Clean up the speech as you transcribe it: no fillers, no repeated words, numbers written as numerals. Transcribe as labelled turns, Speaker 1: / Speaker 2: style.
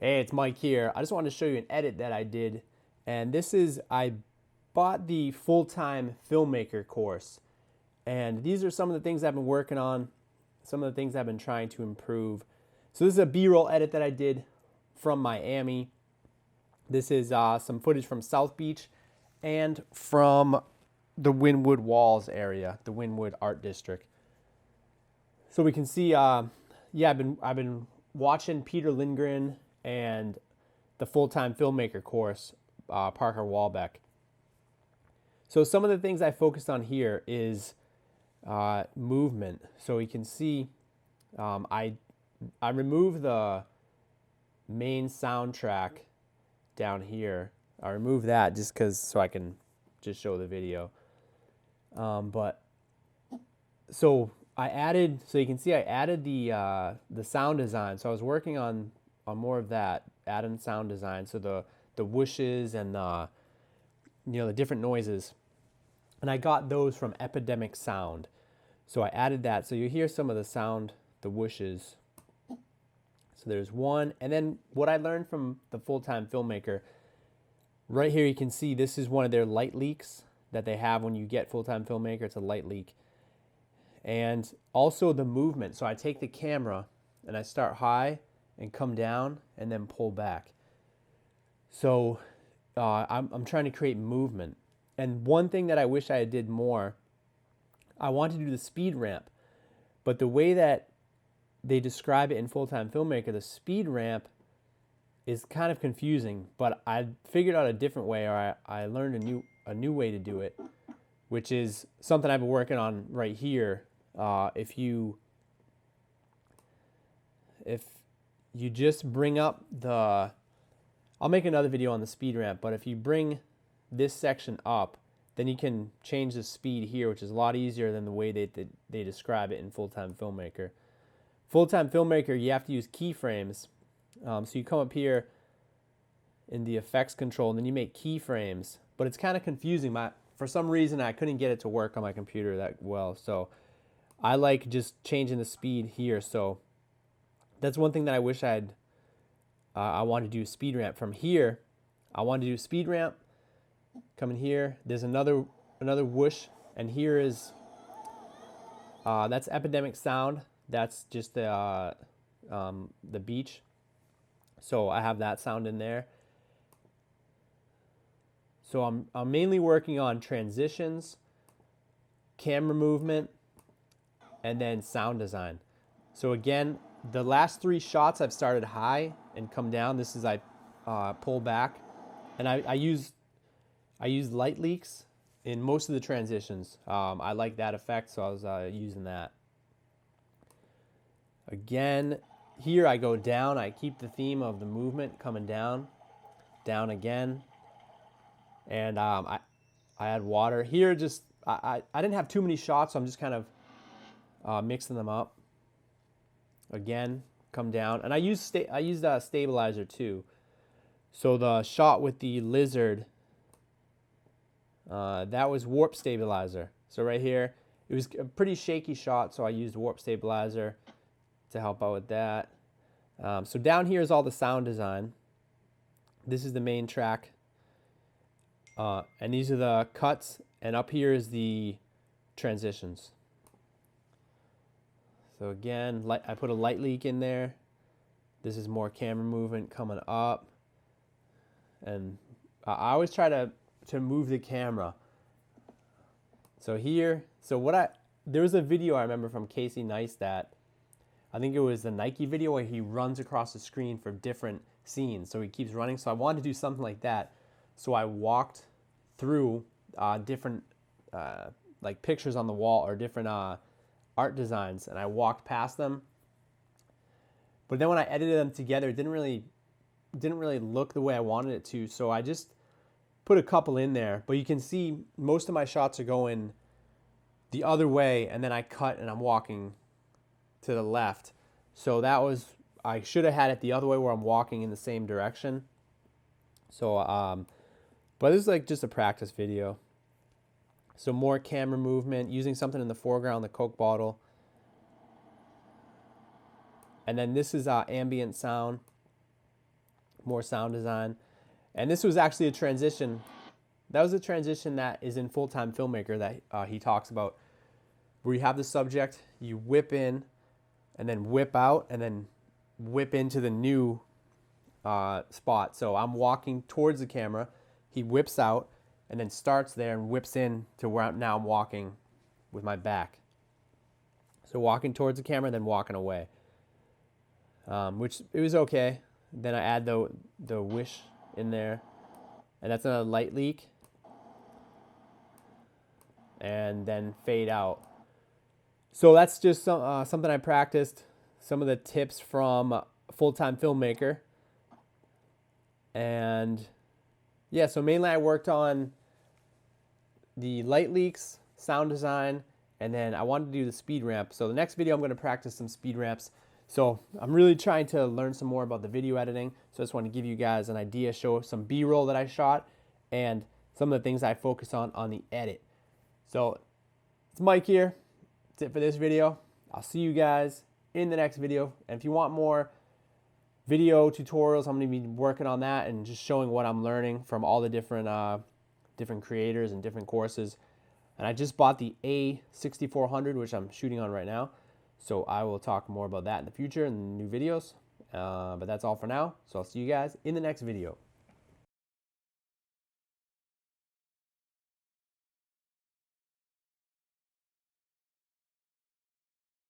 Speaker 1: Hey, it's Mike here. I just wanted to show you an edit that I did. And this is, I bought the full-time filmmaker course. And these are some of the things I've been working on, some of the things I've been trying to improve. So this is a B-roll edit that I did from Miami. This is some footage from South Beach and from the Wynwood Walls area, the Wynwood Art District. So we can see, yeah, I've been watching Peter Lindgren and the full-time filmmaker course, Parker Walbeck. So some of the things I focused on here is movement. So you can see I removed the main soundtrack down here. I removed that just because so I can just show the video. But so I added, so you can see I added the sound design. So I was working on more of that, adding sound design. So the whooshes and the different noises, and I got those from Epidemic Sound. So I added that. So you hear some of the sound, the whooshes. So there's one, and then what I learned from the full-time filmmaker. Right here you can see this is one of their light leaks that they have when you get full-time filmmaker. It's a light leak. And also the movement. So I take the camera and I start high and come down and then pull back. So I'm trying to create movement. And one thing that I wish I did more, I wanted to do the speed ramp. But the way that they describe it in full-time filmmaker, the speed ramp is kind of confusing. But I figured out a different way, or I learned a new way to do it, which is something I've been working on right here. If you just bring up the, I'll make another video on the speed ramp, but if you bring this section up, then you can change the speed here, which is a lot easier than the way they describe it in full-time filmmaker. Full-time filmmaker, you have to use keyframes. So you come up here in the effects control, and then you make keyframes, but it's kind of confusing. For some reason, I couldn't get it to work on my computer that well, so I like just changing the speed here. So that's one thing that I wish I want to do speed ramp from here. I want to do speed ramp. Come in here. There's another whoosh, and here is that's Epidemic Sound. That's just the beach. So I have that sound in there. So I'm mainly working on transitions, camera movement, and then sound design. So again, the last three shots I've started high and come down. This is I pull back, and I use light leaks in most of the transitions. I like that effect, so I was using that. Again, here I go down. I keep the theme of the movement coming down, down again, and I add water here. Just I didn't have too many shots, so I'm just kind of mixing them up. Again, come down, and I used stabilizer too. So the shot with the lizard, that was warp stabilizer. So right here, it was a pretty shaky shot, so I used warp stabilizer to help out with that. So down here is all the sound design. This is the main track, and these are the cuts, and up here is the transitions. So again, I put a light leak in there. This is more camera movement coming up. And I always try to move the camera. So here, there was a video I remember from Casey Neistat. I think it was the Nike video where he runs across the screen for different scenes. So he keeps running. So I wanted to do something like that. So I walked through different like pictures on the wall or different art designs, and I walked past them. But then when I edited them together, it didn't really look the way I wanted it to. So I just put a couple in there. But you can see most of my shots are going the other way, and then I cut and I'm walking to the left. So I should have had it the other way where I'm walking in the same direction. So but this is like just a practice video. So more camera movement, using something in the foreground, the Coke bottle. And then this is ambient sound. more sound design. And this was actually a transition. That was a transition that is in Full-Time Filmmaker that he talks about, where you have the subject, you whip in, and then whip out, and then whip into the new spot. So I'm walking towards the camera, he whips out, and then starts there and whips in to where now I'm walking with my back. So walking towards the camera, then walking away, which it was okay. Then I add the wish in there, and that's a light leak, and then fade out. So that's just something I practiced, some of the tips from Full-Time Filmmaker. And yeah, so mainly I worked on the light leaks, sound design, and then I wanted to do the speed ramp. So the next video I'm going to practice some speed ramps. So I'm really trying to learn some more about the video editing. So I just want to give you guys an idea, show some B-roll that I shot, and some of the things I focus on the edit. So it's Mike here. That's it for this video. I'll see you guys in the next video. And if you want more video tutorials, I'm going to be working on that and just showing what I'm learning from all the different creators and different courses. And I just bought the A6400, which I'm shooting on right now. So I will talk more about that in the future in new videos. But that's all for now. So I'll see you guys in the next video.